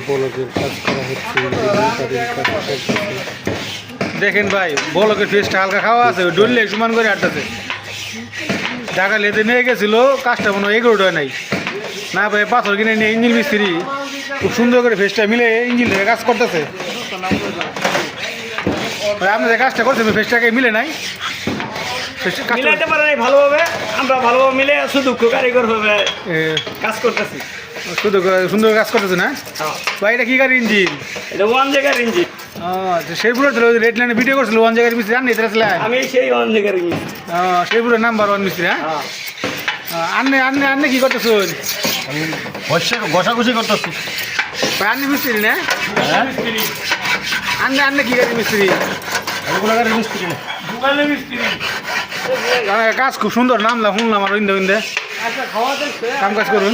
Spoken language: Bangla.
বলকের কাজ করা হচ্ছে। দেখেন ভাই বলকের ফেসটা হালকা খাওয়া আছে, ডললে সমান করে আটটাছে। ঢাকা লেতে নিয়ে গেছিল, কাজটা মনে হয় এগোটা নাই না ভাই, পাথর কিনে নিয়ে ইঞ্জিন মিস্ত্রি খুব সুন্দর করে ফেসটা মিলে ইঞ্জিন থেকে কাজ করতেছে। আপনি যে কাজটা করছেন ফেসটাকে মিলে নাই, মিলাইতে পারে নাই ভালোভাবে, আমরা ভালোভাবে মিলে শুধু কারিগর ভাবে কাজ করতেছি। শুধু সুন্দর কাজ করতেছে না ভাই? এটা কি গাড়ির ইঞ্জিন? এটা ওয়ান জায়গার ইঞ্জিন। শেরপুরে রেড লাইনে ভিডিও করছিল ওয়ান জায়গার মিস্ত্রি, জানি আমি সেই ওয়ান জায়গার ইঞ্জিন। শেরপুরের নাম্বার ওয়ান মিস্ত্রি। হ্যাঁ আন্নে আন্নে আন্নে কি করতেছেন? আমি ঘষাঘষি করতেছি। আন্নে মিস্ত্রি না? আন্নে আন্নে কি গাড়ির মিস্ত্রি? মিস্ত্রি দোকানের মিস্ত্রি। কাজ খুব সুন্দর, নামলাম শুনলাম আর ইন্দে ইন্দে আচ্ছা খাওয়া দেখছে কাম কাজ করুন।